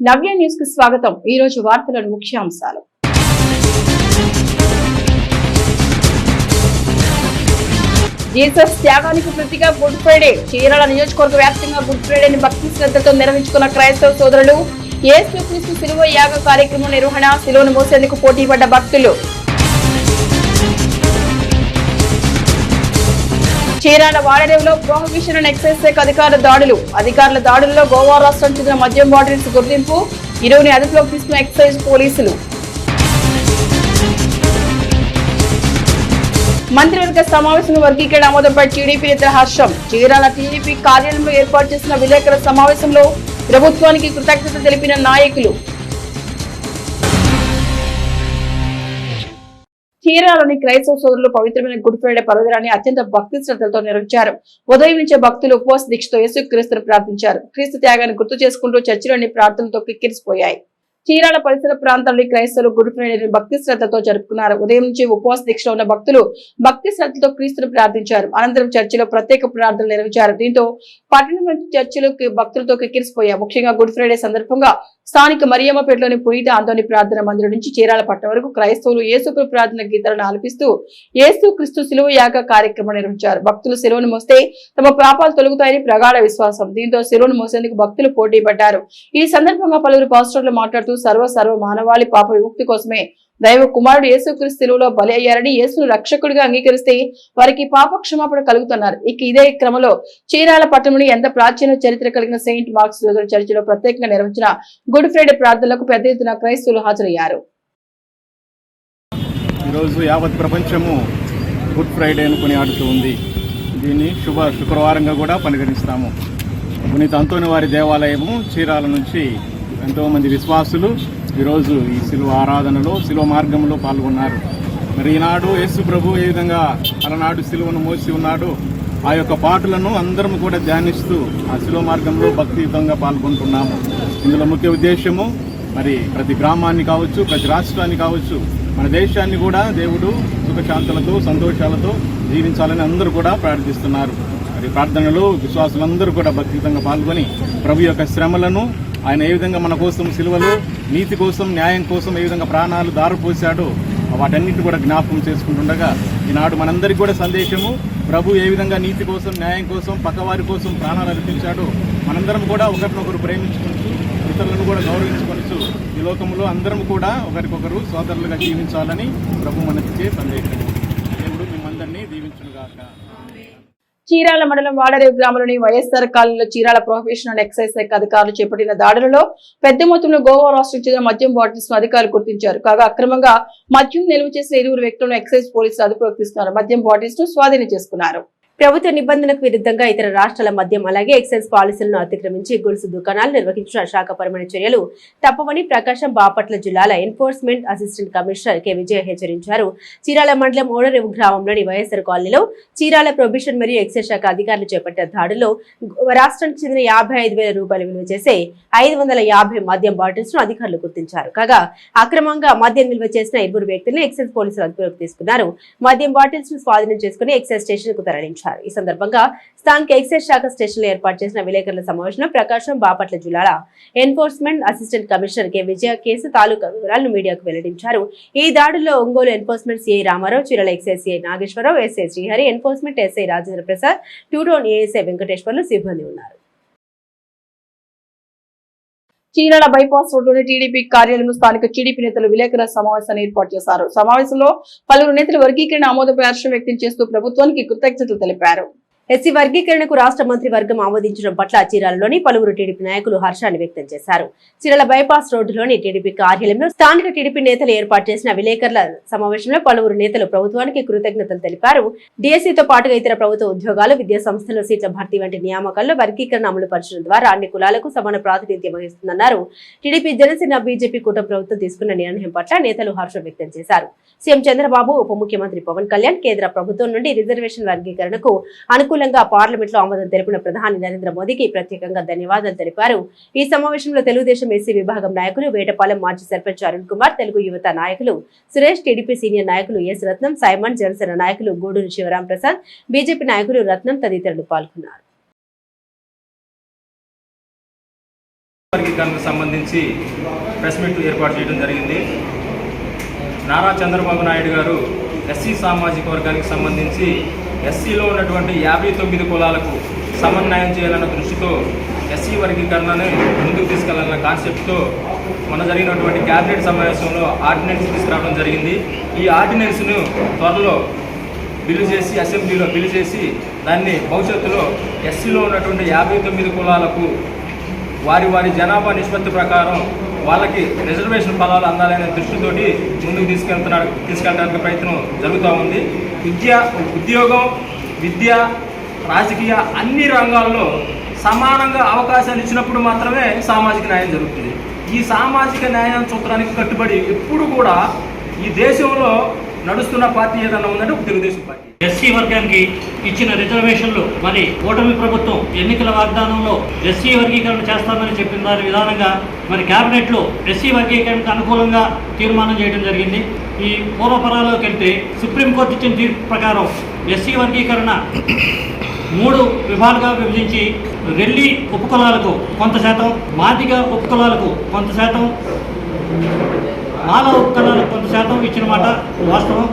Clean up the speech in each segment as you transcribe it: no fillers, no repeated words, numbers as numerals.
నవ్య news కు స్వాగతం। ఈ రోజు వార్తల ముఖ్యాంశాలు। జీసస్ త్యాగానికి ప్రతిగా గుడ్ ఫ్రైడే। చీరాల నియోజకవర్గ వ్యాప్తంగా గుడ్ ఫ్రైడేని భక్తి శ్రద్ధతో నిర్వహించుకున్న క్రైస్తవ సోదరులు। యేసుక్రీస్తు శిలువ యాగ కార్యక్రమం నిర్వహణ, శిలువను మోసేందుకు పోటీ పడ్డ భక్తులు। చీరాల వాడరేవులో ప్రొహిబిషన్ అండ్ ఎక్సైజ్ శాఖ అధికారుల దాడుల్లో గోవా రాష్ట్రం చెందిన మద్యం బాటిల్స్ గుర్తింపు, 20ని అదుపులోకి తీసుకున్న ఎక్సైజ్ పోలీసులు। మంత్రివర్గ సమావేశంలో వర్గీకరణ ఆమోదంపై టీడీపీ నేతల హర్షం। చీరాల టీడీపీ కార్యాలయంలో ఏర్పాటు చేసిన విలేకరుల సమావేశంలో ప్రభుత్వానికి కృతజ్ఞత తెలిపిన నాయకులు। చీరాలోని క్రైస్తవ సోదరులు పవిత్రమైన గుడ్ ఫ్రైడే పర్వదినాన్ని అత్యంత భక్తి శ్రద్ధలతో నిర్వహించారు। ఉదయం నుంచే భక్తులు ఉపవాస దీక్షతో యేసుక్రీస్తును ప్రార్థించారు। క్రీస్తు త్యాగాన్ని గుర్తు చేసుకుంటూ చర్చిలోని ప్రార్థనలతో కిక్కిరిసిపోయాయి। చీరాల పరిసర ప్రాంతాల్లోని క్రైస్తవులు గుడ్ ఫ్రైడేని భక్తి శ్రద్ధతో జరుపుకున్నారు। ఉదయం నుంచి ఉపవాస దీక్షలో ఉన్న భక్తులు భక్తి శ్రద్ధతో క్రీస్తును ప్రార్థించారు। అనంతరం చర్చిలో ప్రత్యేక ప్రార్థనలు నిర్వహించారు। దీంతో పట్టణంలోని చర్చిలు భక్తులతో కిక్కిరిసిపోయాయి। ముఖ్యంగా గుడ్ ఫ్రైడే సందర్భంగా స్థానిక మరియమ్మపేటలోని పునీత ఆంతోని ప్రార్థన మందిరం నుంచి చీరాల పట్టణం వరకు క్రైస్తవులు యేసుకు ప్రార్థన గీతాలను ఆలపిస్తూ యేసుక్రీస్తు శిలువ యాగ కార్యక్రమం నిర్వహించారు। భక్తులు శిలువను మోస్తే తమ పాపాలు తొలగుతాయని ప్రగాఢ విశ్వాసం। దీంతో శిలువను మోసేందుకు భక్తులు పోటీ పడ్డారు। ఈ సందర్భంగా పలువురు పాస్టర్లు మాట్లాడుతూ సర్వ మానవాళి పాప విముక్తి కోసమే దైవ కుమారుడు యేసుక్రీస్తు శిలువలో బలి అయ్యారని, యేసును రక్షకుడిగా అంగీకరిస్తే వారికి పాప క్షమాపణ కలుగుతున్నారు। ఇదే క్రమంలో చీరాల పట్టణంలో ఎంత ప్రాచీన చరిత్ర కలిగిన సెయింట్ మార్క్స్ లూథరన్ చర్చిలో ప్రత్యేకంగా నిర్వహించిన గుడ్ ఫ్రైడే ప్రార్థనలకు పెద్ద ఎత్తున క్రైస్తవులు హాజరయ్యారు। ఈరోజు యావత్ ప్రపంచము గుడ్ ఫ్రైడే అనుకుని ఆడుతూ ఉంది। దీన్ని శుక్రవారంగా కూడా పరిగణిస్తాము। పునీత అంతోని వారి దేవాలయము చీరాల నుంచి ఎంతోమంది విశ్వాసులు ఈరోజు ఈ శిలువ ఆరాధనలో శిలువ మార్గంలో పాల్గొన్నారు। మరి ఈనాడు యేసు ప్రభు ఏ విధంగా అలనాడు శిలువను మోసి ఉన్నాడు, ఆ యొక్క పాటలను అందరం కూడా ధ్యానిస్తూ ఆ శిలువ మార్గంలో భక్తియుతంగా పాల్గొంటున్నాము। ఇందులో ముఖ్య ఉద్దేశము మరి ప్రతి గ్రామాన్ని కావచ్చు, ప్రతి రాష్ట్రాన్ని కావచ్చు, మన దేశాన్ని కూడా దేవుడు సుఖశాంతులతో సంతోషాలతో జీవించాలని అందరూ కూడా ప్రార్థిస్తున్నారు। మరి ప్రార్థనలో విశ్వాసులందరూ కూడా భక్తియుతంగా పాల్గొని ప్రభు యొక్క శ్రమలను, ఆయన ఏ విధంగా మన కోసం సిలువలో నీతి కోసం న్యాయం కోసం ఏ విధంగా ప్రాణాలు దారిపోశాడో వాటన్నిటిని కూడా జ్ఞాపకం చేసుకుంటుండగా ఈనాడు మనందరికీ కూడా సందేశము, ప్రభు ఏ విధంగా నీతి కోసం న్యాయం కోసం పక్కవారి కోసం ప్రాణాలు అర్పించాడో మనందరం కూడా ఒకరినొకరు ప్రేమించుకుంటూ ఇతరులను కూడా గౌరవించుకొనిస్తూ ఈ లోకంలో అందరం కూడా ఒకరికొకరు సోదరులుగా జీవించాలని ప్రభు మనకిచ్చే సందేశం। దేవుడు మిమ్మల్ని దీవించునుగాక। చీరాల మండలం వాడరేవు గ్రామంలోని వైఎస్ఆర్ కాలనీలో చీరాల ప్రొహిబిషన్ అండ్ ఎక్సైజ్ శాఖ అధికారులు చేపట్టిన దాడులలో పెద్ద మొత్తంలో గోవా రాష్ట్రం చెందిన మద్యం బాటిల్స్ ను అధికారులు గుర్తించారు। కాగా అక్రమంగా మద్యం నిల్వ చేసిన 20 వ్యక్తులను ఎక్సైజ్ పోలీసులు అదుపులోకి తీసుకున్నారు। మద్యం బాటిల్స్ ను స్వాధీనం చేసుకున్నారు। ప్రభుత్వ నిబంధనలకు విరుద్ధంగా ఇతర రాష్ట్రాల మద్యం అలాగే ఎక్సైజ్ పాలసీలను అతిక్రమించి గొలుసు దుకాణాలు నిర్వహించిన శాఖపరమైన చర్యలు తప్పవని ప్రకాశం బాపట్ల జిల్లాల ఎన్ఫోర్స్మెంట్ అసిస్టెంట్ కమిషనర్ కె విజయ హెచ్చరించారు। చీరాల మండలం ఓడరేవు గ్రామంలోని వైఎస్ఆర్ కాలనీలో చీరాల ప్రొహిబిషన్ మరియు ఎక్సైజ్ శాఖ అధికారులు చేపట్టిన దాడుల్లో రాష్ట్రానికి చెందిన 55,000 రూపాయలు విలువ చేసే 550 మద్యం బాటిల్స్ ను అధికారులు గుర్తించారు। కాగా అక్రమంగా మద్యం నిల్వ చేసిన 20 వ్యక్తులను ఎక్సైజ్ పోలీసులు అదుపులోకి తీసుకున్నారు। మద్యం బాటిల్స్ ను స్వాధీనం చేసుకుని ఎక్సైజ్ స్టేషన్ కు తరలించారు। ఈ సందర్భంగా స్థానిక ఎక్సైజ్ శాఖ స్టేషన్ లో ఏర్పాటు చేసిన విలేకరుల సమావేశంలో ప్రకాశం బాపట్ల జిల్లాల enforcement assistant commissioner K Vijaya case తాలూకా వివరాలను మీడియాకు వెల్లడించారు। ఈ దాడుల్లో Ongole enforcement CI Ramarao, Chirala excise CI Nageswararao, SI Srihari, enforcement SI Rajendra Prasad, two town ASI Venkateswarlu సిబ్బంది ఉన్నారు। చీరాల బైపాస్ రోడ్లోని టీడీపీ కార్యాలయంలో స్థానిక టీడీపీ నేతలు విలేకరుల సమావేశాన్ని ఏర్పాటు చేశారు। సమావేశంలో పలువురు నేతలు వర్గీకరణ ఆమోదంపై హర్షం వ్యక్తం చేస్తూ ప్రభుత్వానికి కృతజ్ఞతలు తెలిపారు। ఎస్సీ వర్గీకరణకు రాష్ట్ర మంత్రి వర్గం ఆమోదించడం పట్ల చీరాలలోని పలువురు టీడీపీ నాయకులు హర్షాన్ని వ్యక్తం చేశారు। చీరాల బైపాస్ రోడ్డులోని టీడీపీ కార్యాలయంలో స్థానిక టీడీపీ నేతలు ఏర్పాటు చేసిన విలేకరుల సమావేశంలో పలువురు నేతలు ప్రభుత్వానికి కృతజ్ఞతలు తెలిపారు। డీఎస్సీతో పాటుగా ఇతర ప్రభుత్వ ఉద్యోగాలు, విద్యా సంస్థల్లో సీట్ల భర్తీ వంటి నియామకాల్లో వర్గీకరణ అమలు పరచడం ద్వారా అన్ని కులాలకు సమాన ప్రాతినిధ్యం వహిస్తుందన్నారు। టీడీపీ, జనసేన, బీజేపీ కూటమి ప్రభుత్వం తీసుకున్న నిర్ణయం పట్ల నేతలు హర్షం వ్యక్తం చేశారు। సీఎం చంద్రబాబు, ఉప ముఖ్యమంత్రి పవన్ కళ్యాణ్ కేంద్ర ప్రభుత్వం నుండి రిజర్వేషన్ వర్గీకరణకు అనుకూలంగా పార్లమెంట్ లో ఆమోదం తెలిపిన ప్రధాని నరేంద్ర మోదీకి ప్రత్యేకంగా ధన్యవాదాలు తెలిపారు। ఈ సమావేశంలో తెలుగుదేశం ఎస్సీ విభాగం నాయకులు వేటపాలెం మాజీ సర్పంచ్ అరుణ్ కుమార్, తెలుగు యువత నాయకులు సురేష్, టీడీపీ సీనియర్ నాయకులు ఎస్ రత్నం, సైమన్, జనసేన నాయకులు గూడూరు శివరాం ప్రసాద్, బీజేపీ నాయకులు రత్నం తదితరులు పాల్గొన్నారు। వర్గీకరణకు సంబంధించి ప్రెస్ మీట్ ఏర్పాటు చేయడం జరిగింది. నారా చంద్రబాబు నాయుడు గారు ఎస్సీ సామాజిక వర్గానికి సంబంధించి ఎస్సీలో ఉన్నటువంటి 59 కులాలకు సమన్వయం చేయాలన్న దృష్టితో ఎస్సీ వర్గీకరణను ముందుకు తీసుకెళ్లాలన్న కాన్సెప్ట్తో మొన్న జరిగినటువంటి క్యాబినెట్ సమావేశంలో ఆర్డినెన్స్ తీసుకురావడం జరిగింది. ఈ ఆర్డినెన్స్ను త్వరలో బిల్లు చేసి అసెంబ్లీలో బిల్లు చేసి దాన్ని భవిష్యత్తులో ఎస్సీలో ఉన్నటువంటి 59 కులాలకు వారి జనాభా నిష్పత్తి ప్రకారం వాళ్ళకి రిజర్వేషన్ ఫలాలు అందాలనే దృష్టితోటి ముందుకు తీసుకెళ్ళడానికి ప్రయత్నం జరుగుతూ ఉంది. ఉద్యోగం, విద్య, రాజకీయ అన్ని రంగాల్లో సమానంగా అవకాశాలు ఇచ్చినప్పుడు మాత్రమే సామాజిక న్యాయం జరుగుతుంది. ఈ సామాజిక న్యాయం సూత్రానికి కట్టుబడి ఎప్పుడు కూడా ఈ దేశంలో నడుస్తున్న పార్టీ ఏదన్నా ఉందంటే తెలుగుదేశం పార్టీ. ఎస్సీ వర్గానికి ఇచ్చిన రిజర్వేషన్లు మరి కూటమి ప్రభుత్వం ఎన్నికల వాగ్దానంలో ఎస్సీ వర్గీకరణ చేస్తామని చెప్పిన దాని విధానంగా మరి కేబినెట్లో ఎస్సీ వర్గీకరణకు అనుకూలంగా తీర్మానం చేయడం జరిగింది. ఈ పూర్వపరాల్లోకి వెళ్తే సుప్రీంకోర్టు ఇచ్చిన తీర్పు ప్రకారం ఎస్సీ వర్గీకరణ 3 విభాగాలుగా విభజించి రెల్లి ఉపకులాలకు కొంత శాతం, మాదిగ ఉపకులాలకు కొంత శాతం, మాల ఉపకులాలకు కొంత శాతం ఇచ్చిన మాట వాస్తవం.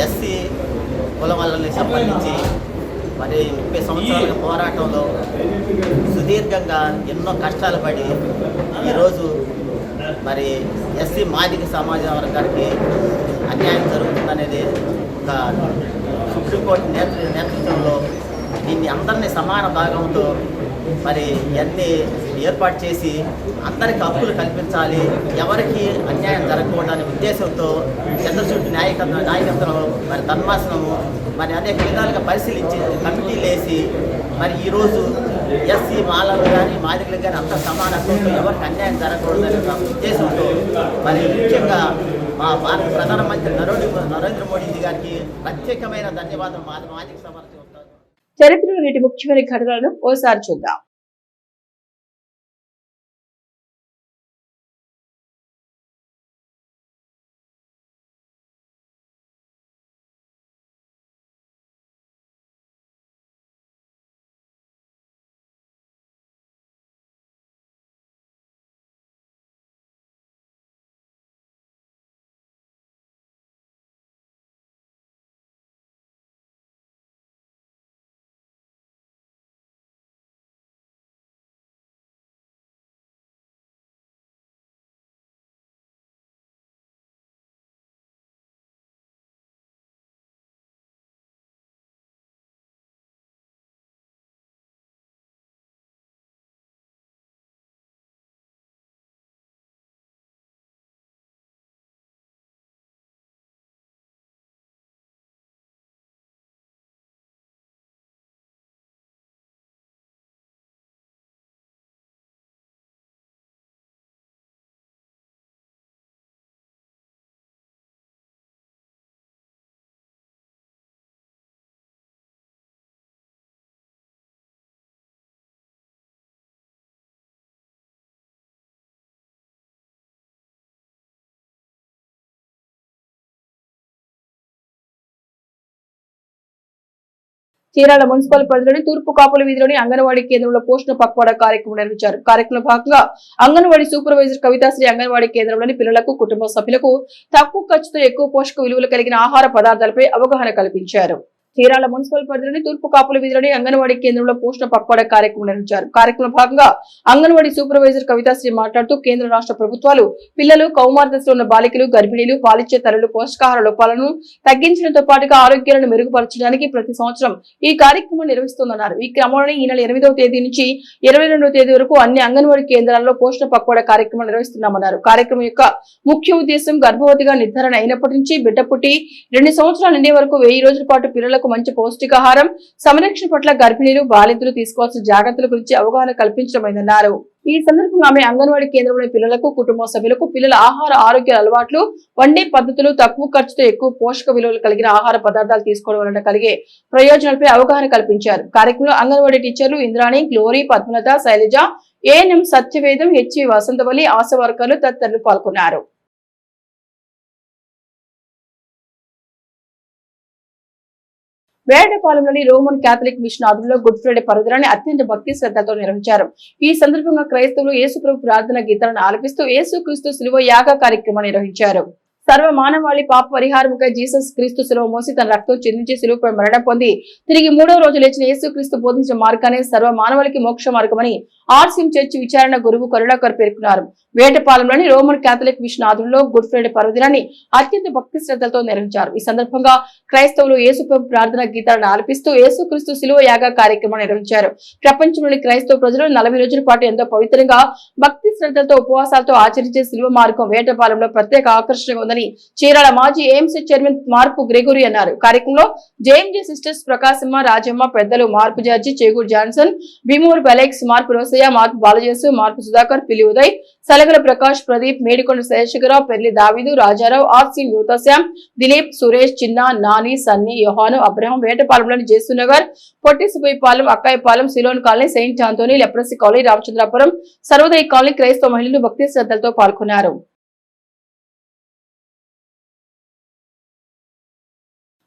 ఎస్సీ కులం వాళ్ళకి సంబంధించి మరి 30 సంవత్సరాల పోరాటంలో సుదీర్ఘంగా ఎన్నో కష్టాలు పడి ఈరోజు మరి ఎస్సీ మాదిగ సమాజ వర్గానికి అన్యాయం జరుగుతుందనేది ఒక సుప్రీంకోర్టు నేతృత్వంలో దీన్ని అందరినీ సమాన భాగంతో మరి ఇవన్నీ ఏర్పాటు చేసి అందరికీ హక్కులు కల్పించాలి, ఎవరికి అన్యాయం జరగకూడదనే ఉద్దేశంతో చంద్రచూడ్ నాయకత్వంలో మరి ధర్మాసనము మరి అనేక విధాలుగా పరిశీలించి కమిటీలు వేసి మరి ఈరోజు ఎస్సీ మాలలు కానీ మాదిగలు కానీ అంత సమాన హక్కులతో ఎవరికి అన్యాయం జరగకూడదనే ఉద్దేశంతో మరి ముఖ్యంగా మా భారత ప్రధానమంత్రి నరేంద్ర మోడీ గారికి ప్రత్యేకమైన ధన్యవాదాలు మాదిగ సమర్థిస్తారు. చరిత్రలో నేటి ముఖ్యమైన ఘటనలను ఓసారి చూద్దాం. చీరాల మున్సిపల్ పరిధిలోని తూర్పు కాపుల వీధిలోని అంగన్వాడీ కేంద్రంలో పోషణ పక్వాడా కార్యక్రమం నిర్వహించారు. కార్యక్రమంలో భాగంగా అంగన్వాడీ సూపర్వైజర్ కవితాశ్రీ అంగన్వాడీ కేంద్రంలోని పిల్లలకు, కుటుంబ సభ్యులకు తక్కువ ఖర్చుతో ఎక్కువ పోషక విలువలు కలిగిన ఆహార పదార్థాలపై అవగాహన కల్పించారు. చీరాల మున్సిపల్ పరిధిలోని తూర్పు కాపుల వీధిలోని అంగన్వాడీ కేంద్రంలో పోషణ పక్వాడా కార్యక్రమం నిర్వహించారు. కార్యక్రమంలో భాగంగా అంగన్వాడీ సూపర్వైజర్ కవితాశ్రీ మాట్లాడుతూ కేంద్ర రాష్ట్ర ప్రభుత్వాలు పిల్లలు, కౌమార దశలో ఉన్న బాలికలు, గర్భిణీలు, పాలిచ్చే తల్లులు పోషకాహార లోపాలను తగ్గించడంతో పాటుగా ఆరోగ్యాలను మెరుగుపరచడానికి ప్రతి సంవత్సరం ఈ కార్యక్రమం నిర్వహిస్తోందన్నారు. ఈ క్రమంలోనే ఈ నెల 8వ తేదీ నుంచి 22వ తేదీ వరకు అన్ని అంగన్వాడీ కేంద్రాల్లో పోషణ పక్వాడా కార్యక్రమం నిర్వహిస్తున్నామన్నారు. కార్యక్రమం యొక్క ముఖ్య ఉద్దేశం గర్భవతిగా నిర్ధారణ అయినప్పటి నుంచి బిడ్డ పుట్టి 2 సంవత్సరాలు నిండే వరకు 1000 రోజుల పాటు పిల్లలకు మంచి పౌష్టికాహారం, సంరక్షణ పట్ల గర్భిణీలు, బాలింతలు తీసుకోవాల్సిన జాగ్రత్తల గురించి అవగాహన కల్పించడమైందన్నారు. ఈ సందర్భంగా ఆమె అంగన్వాడీ కేంద్రంలోని పిల్లలకు, కుటుంబ సభ్యులకు పిల్లల ఆహార ఆరోగ్య అలవాట్లు, వండే పద్ధతులు, తక్కువ ఖర్చుతో ఎక్కువ పోషక విలువలు కలిగిన ఆహార పదార్థాలు తీసుకోవడం వలన కలిగే ప్రయోజనాలపై అవగాహన కల్పించారు. కార్యక్రమంలో అంగన్వాడీ టీచర్లు Indrani, Glory, Padmalatha, Sailaja, ANM Satyavedam, HV Vasanthavalli, Asha వర్కర్లు తదితరులు పాల్గొన్నారు. వేటపాలెంలోని రోమన్ కేథలిక్ మిషన్ ఆధ్వర్యంలో గుడ్ ఫ్రైడే పర్వదినాన్ని అత్యంత భక్తి శ్రద్ధలతో నిర్వహించారు. ఈ సందర్భంగా క్రైస్తవులు యేసుప్రభు ప్రార్థన గీతాలను ఆలపిస్తూ యేసుక్రీస్తు శిలువ యాగ కార్యక్రమాన్ని నిర్వహించారు. సర్వ మానవాళి పాప పరిహారముగా జీసస్ క్రీస్తు శిలువ మోసి తన రక్తం చెందించి శిలువపై మరణం పొంది తిరిగి 3వ రోజు లేచిన యేసుక్రీస్తు బోధించిన మార్గాన్ని సర్వ మానవాళికి మోక్ష మార్గమని ఆర్సిఎం చర్చి విచారణ గురువు కరుణాకర్ పేర్కొన్నారు. వేటపాలెంలోని రోమన్ కేథలిక్ మిషన్ ఆధ్వర్యంలో గుడ్ ఫ్రైడే పర్వదినాన్ని అత్యంత భక్తి శ్రద్ధలతో నిర్వహించారు. ఈ సందర్భంగా క్రైస్తవులు యేసుప్రభు ప్రార్థన గీతాలను ఆలపిస్తూ యేసుక్రీస్తు శిలువ యాగ కార్యక్రమాన్ని నిర్వహించారు. ప్రపంచంలోని క్రైస్తవ ప్రజలు 40 రోజుల పాటు ఎంతో పవిత్రంగా భక్తి శ్రద్ధలతో ఉపవాసాలతో ఆచరించే శిలువ మార్గం వేటపాలెంలో ప్రత్యేక ఆకర్షణగా ఉందని చీరాల మాజీ ఏఎంసీ చైర్మన్ మార్పు గ్రెగోరీ అన్నారు. కార్యక్రమంలో జేఎంజే సిస్టర్స్ ప్రకాశమ్మ, రాజమ్మ, పెద్దలు మార్పు జార్జి, చేగూరు జాన్సన్, భీమూరు బెలెక్స్, మార్పు రోసయ్య, మార్పు బాలజేసు, మార్పు సుధాకర్, పిల్లి Uday, Salagala Prakash, Pradeep, Medikonda Seshagirao, Perli Daveedu, Rajarao, RC Yuvathasyam, Dilip, Suresh, Chinna, Nani, Sunny, Yohanu, Abraham, వేటపాలెంలోని Jesunagar, Pottisubbaipalem, Akkayapalem, Ceylon colony, Saint Antony, leprosy colony, Ramachandrapuram, Sarvodaya colony క్రైస్తవ మహిళలు భక్తి శ్రద్ధలతో పాల్గొన్నారు.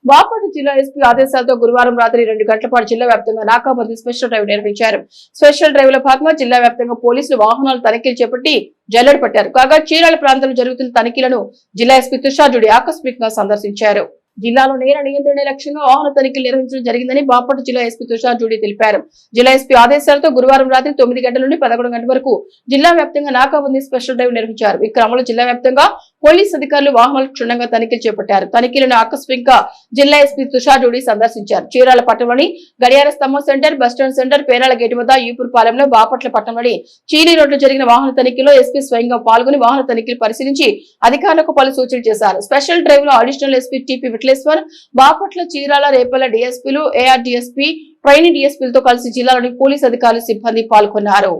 బాపట్ల జిల్లా ఎస్పీ ఆదేశాలతో గురువారం రాత్రి 2 గంటల పాటు జిల్లా వ్యాప్తంగా నాకాబందీ స్పెషల్ డ్రైవ్ నిర్వహించారు. స్పెషల్ డ్రైవ్ లో భాగంగా జిల్లా వ్యాప్తంగా పోలీసులు వాహనాలు తనిఖీలు చేపట్టి జల్లెడ పట్టారు. కాగా చీరాల ప్రాంతంలో జరుగుతున్న తనిఖీలను జిల్లా ఎస్పీ తుషార్ జుడి ఆకస్మికంగా సందర్శించారు. జిల్లాలో నేర నియంత్రణ లక్ష్యంగా వాహన తనిఖీలు నిర్వహించడం జరిగిందని బాపట్ల జిల్లా ఎస్పీ తుషార్ జుడి తెలిపారు. జిల్లా ఎస్పీ ఆదేశాలతో గురువారం రాత్రి 9 గంటల నుండి 11 గంటల వరకు జిల్లా వ్యాప్తంగా నాకాబందీ స్పెషల్ డ్రైవ్ నిర్వహించారు. ఈ క్రమంలో జిల్లా వ్యాప్తంగా పోలీస్ అధికారులు వాహనాలు క్షుణ్ణంగా తనిఖీలు చేపట్టారు. తనిఖీలను ఆకస్మికంగా జిల్లా ఎస్పీ తుషార్ జుడి సందర్శించారు. చీరాల పట్టణంలోని గడియార స్తంభం centre, bus stand centre, Perala gate వద్ద, ఈపూర్పాలెంలో, బాపట్ల పట్టణంలోని చీలీ రోడ్లో జరిగిన వాహన తనిఖీలో ఎస్పీ స్వయంగా పాల్గొని వాహన తనిఖీలు పరిశీలించి అధికారులకు పలు సూచనలు చేశారు. స్పెషల్ డ్రైవ్ లో additional SP TP Vitleshwar, Bapatla, Chirala, Repalle డిఎస్పీలు, ఏఆర్ డిఎస్పీ, ట్రైనింగ్ డిఎస్పీలతో కలిసి జిల్లాలోని పోలీస్ అధికారులు, సిబ్బంది పాల్గొన్నారు.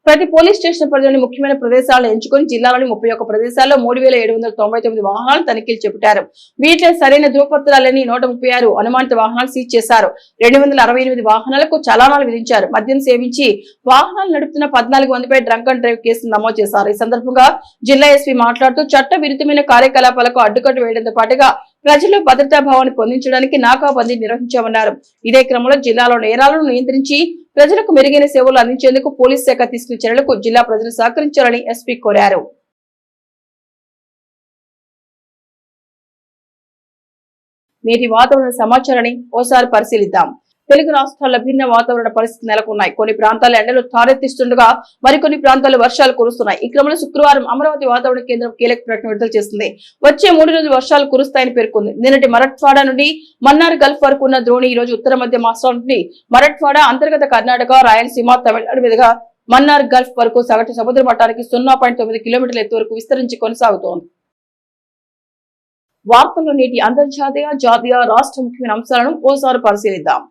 ప్రతి పోలీస్ స్టేషన్ పరిధిలోని ముఖ్యమైన ప్రదేశాలను ఎంచుకుని జిల్లాలోని 31 ప్రదేశాల్లో 3799 వాహనాలు తనిఖీలు చేపట్టారు. వీటిలో సరైన ధృవపత్రాలని 136 అనుమానిత వాహనాలు సీజ్ చేశారు. 268 వాహనాలకు చలానాలు విధించారు. మద్యం సేవించి వాహనాలు నడుపుతున్న 14 మందిపై డ్రంక్ అండ్ డ్రైవ్ కేసులు నమోదు చేశారు. ఈ సందర్భంగా జిల్లా ఎస్పీ మాట్లాడుతూ చట్ట విరుద్ధమైన కార్యకలాపాలకు అడ్డుకట్టు వేయడంతో పాటుగా ప్రజల్లో భద్రతా భావాన్ని పొందించడానికి నాకాబందీ నిర్వహించామన్నారు. ఇదే క్రమంలో జిల్లాలో నేరాలను నియంత్రించి ప్రజలకు మెరుగైన సేవలు అందించేందుకు పోలీస్ శాఖ తీసుకున్న చర్యలకు జిల్లా ప్రజలు సహకరించాలని ఎస్పీ కోరారు. నేటి వాతావరణ సమాచారాన్ని ఓసారి పరిశీలిద్దాం. తెలుగు రాష్ట్రాల్లో భిన్న వాతావరణ పరిస్థితులు నెలకొన్నాయి. కొన్ని ప్రాంతాల్లో ఎండలు తారెత్తిస్తుండగా మరికొన్ని ప్రాంతాల్లో వర్షాలు కురుస్తున్నాయి. ఈ క్రమంలో శుక్రవారం అమరావతి వాతావరణ కేంద్రం కీలక ప్రకటన విడుదల చేసింది. వచ్చే 3 రోజులు వర్షాలు కురుస్తాయని పేర్కొంది. నిన్నటి మరాఠ్వాడా నుండి మన్నార్ గల్ఫ్ వరకు ఉన్న ద్రోణి ఈ రోజు ఉత్తర మధ్య మహారాష్ట్ర నుండి మరాఠ్వాడా, అంతర్గత కర్ణాటక, రాయలసీమ, తమిళనాడు మీదుగా మన్నార్ గల్ఫ్ వరకు సగటు సముద్ర మట్టానికి 0.9 కిలోమీటర్ల ఎత్తు వరకు విస్తరించి కొనసాగుతోంది. వార్తల్లో నేటి అంతర్జాతీయ, జాతీయ, రాష్ట్ర ముఖ్యమైన అంశాలను ఓసారి పరిశీలిద్దాం.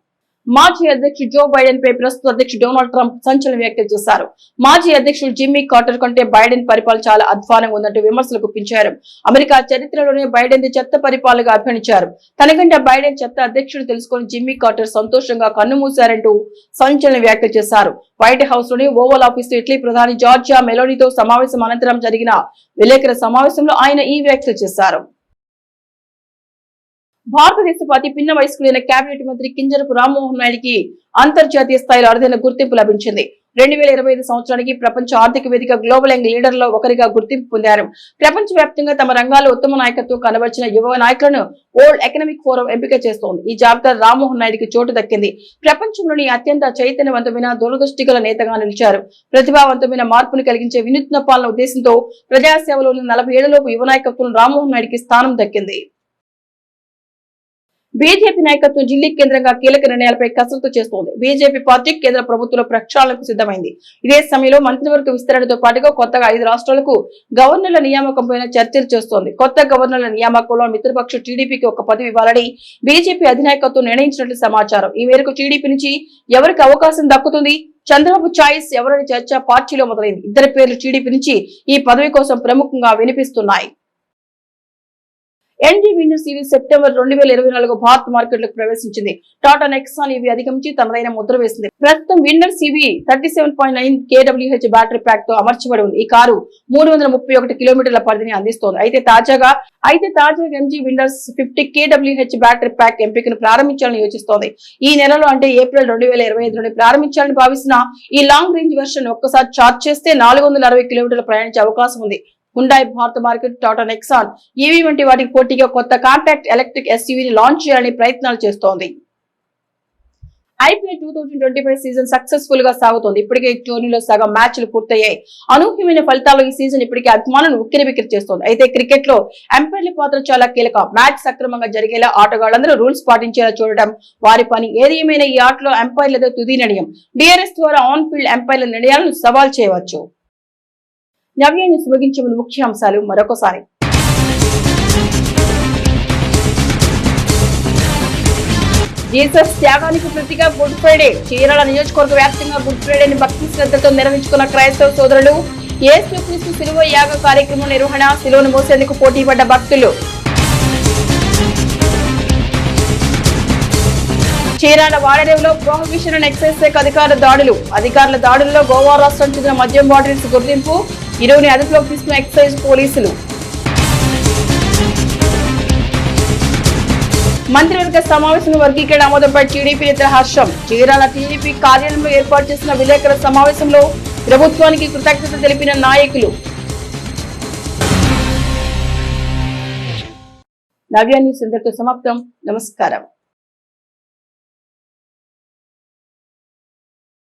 మాజీ అధ్యక్షుడు జో బైడెన్ పై ప్రస్తుత అధ్యక్షుడు డొనాల్డ్ ట్రంప్ సంచలన వ్యాఖ్యలు చేశారు. మాజీ అధ్యక్షుడు జిమ్మీ కార్టర్ కంటే బైడెన్ పరిపాలన చాలా అధ్వానంగా ఉందంటూ విమర్శలు గుప్పించారు. అమెరికా చరిత్రలోనే బైడెన్ చెత్త పరిపాలనగా అభివర్ణించారు. తనకంటే బైడెన్ చెత్త అధ్యక్షుడు తెలుసుకుని జిమ్మీ కార్టర్ సంతోషంగా కన్నుమూశారంటూ సంచలన వ్యాఖ్యలు చేశారు. వైట్ హౌస్ లోని ఓవల్ ఆఫీస్ లో ఇటలీ ప్రధాని జార్జియా మెలోనీతో సమావేశం అనంతరం జరిగిన విలేకరుల సమావేశంలో ఆయన ఈ వ్యాఖ్యలు చేశారు. భారతదేశపు అతి పిన్న వయస్కుడైన కేబినెట్ మంత్రి కింజరపు రామ్మోహన్ నాయుడికి అంతర్జాతీయ స్థాయిలో అరుదైన గుర్తింపు లభించింది. 2025 సంవత్సరానికి ప్రపంచ ఆర్థిక వేదిక గ్లోబల్ యంగ్ లీడర్ లో ఒకరిగా గుర్తింపు పొందారు. ప్రపంచ వ్యాప్తంగా తమ రంగాల్లో ఉత్తమ నాయకత్వం కనబర్చిన యువ నాయకులను వరల్డ్ ఎకనామిక్ ఫోరం ఎంపిక చేస్తోంది. ఈ జాబితా రామ్మోహన్ నాయుడికి చోటు దక్కింది. ప్రపంచంలోని అత్యంత చైతన్యవంతమైన, దూరదృష్టి గల నేతగా నిలిచారు. ప్రతిభావంతమైన, మార్పును కలిగించే వినూత్న పాలన ఉద్దేశంతో ప్రజాసేవలోని 40 ఏళ్లలోపు యువ నాయకత్వం రామ్మోహన్ నాయుడికి స్థానం దక్కింది. బీజేపీ నాయకత్వం ఢిల్లీ కేంద్రంగా కీలక నిర్ణయాలపై కసరత్తు చేస్తోంది. బీజేపీ పార్టీ కేంద్ర ప్రభుత్వంలో ప్రక్షాళనకు సిద్ధమైంది. ఇదే సమయంలో మంత్రివర్గ విస్తరణతో పాటుగా కొత్తగా 5 రాష్ట్రాలకు గవర్నర్ల నియామకంపై చర్చలు చేస్తోంది. కొత్త గవర్నర్ల నియామకంలో మిత్రపక్ష టీడీపీకి ఒక పదవి ఇవ్వాలని బీజేపీ అధినాయకత్వం నిర్ణయించినట్లు సమాచారం. ఈ మేరకు టీడీపీ నుంచి ఎవరికి అవకాశం దక్కుతుంది, చంద్రబాబు చాయిస్ ఎవరని చర్చ పార్టీలో మొదలైంది. 2 పేర్లు టీడీపీ నుంచి ఈ పదవి కోసం ప్రముఖంగా వినిపిస్తున్నాయి. MG Windsor EV September 2024 Bharat మార్కెట్లోకి ప్రవేశించింది. టాటా నెక్సాన్ ఈవీ అధిగమించి తనదైన ముద్ర వేసింది. ప్రస్తుతం winners EV 37.9 kWh battery pack తో అమర్చబడి ఉంది. ఈ కారు 331 కిలోమీటర్ల పరిధిని అందిస్తోంది. అయితే తాజాగా MG winners 50 kWh battery pack ఎంపికను ప్రారంభించాలని యోచిస్తోంది. ఈ నెలలో అంటే ఏప్రిల్ 2025 నుండి ప్రారంభించాలని భావిస్తున్న ఈ లాంగ్ రేంజ్ వెర్షన్ ఒక్కసారి ఛార్జ్ చేస్తే 460 కిలోమీటర్లు ప్రయాణించే అవకాశం ఉంది. హుండాయ్ భారత మార్కెట్ టాటా నెక్సాన్ ఈవీ వంటి వాటికి పోటీగా కొత్త కాంపాక్ట్ ఎలక్ట్రిక్ ఎస్యూవీని లాంచ్ చేయాలని ప్రయత్నాలు చేస్తోంది. ఐపీఎల్ 2025 సీజన్ సక్సెస్ఫుల్ గా సాగుతోంది. ఇప్పటికే ఈ టోర్నీలో సగం మ్యాచ్లు పూర్తయ్యాయి. అనూహ్యమైన ఫలితాలు ఈ సీజన్ ఇప్పటికే అభిమానులను ఉక్కిరిబిక్కిరి చేస్తోంది. అయితే క్రికెట్ లో ఎంపైర్ల పాత్ర చాలా కీలకం. మ్యాచ్ సక్రమంగా జరిగేలా ఆటగాళ్లందరూ రూల్స్ పాటించేలా చూడటం వారి పని. ఏది ఏమైనా ఈ ఆటలో ఎంపైర్లతో తుది నిర్ణయం. డిఆర్ఎస్ ద్వారా ఆన్ ఫీల్డ్ ఎంపైర్ల నిర్ణయాలను సవాల్ చేయవచ్చు. నవ్యాన్ని ముగించే ముందు ముఖ్యాంశాలు మరొకసారి. జీసస్ త్యాగానికి ప్రతిగా గుడ్ ఫ్రైడే. చీరాల నియోజకవర్గ వ్యాప్తంగా గుడ్ ఫ్రైడేని భక్తి శ్రద్ధతో నిర్వహించుకున్న క్రైస్తవ సోదరులు. యేసుక్రీస్తు శిలువ యాగ కార్యక్రమం నిర్వహణ. శిలువను మోసేందుకు పోటీ పడ్డ భక్తులు. చీరాల వాడరేవులో ప్రొహిబిషన్ అండ్ ఎక్సైజ్ శాఖ అధికారుల దాడుల్లో గోవా రాష్ట్రం చెందిన మద్యం బాటిల్స్ గుర్తింపు. 20ని అదుపులోకి తీసుకున్న ఎక్సైజ్ పోలీసులు. మంత్రివర్గ సమావేశంలో వర్గీకరణ ఆమోదంపై టీడీపీ నేతల హర్షం. చీరాల టీడీపీ కార్యాలయంలో ఏర్పాటు చేసిన విలేకరుల సమావేశంలో ప్రభుత్వానికి కృతజ్ఞత తెలిపిన నాయకులు. నవ్య న్యూస్ ఇంతటితో సమాప్తం. నమస్కారం.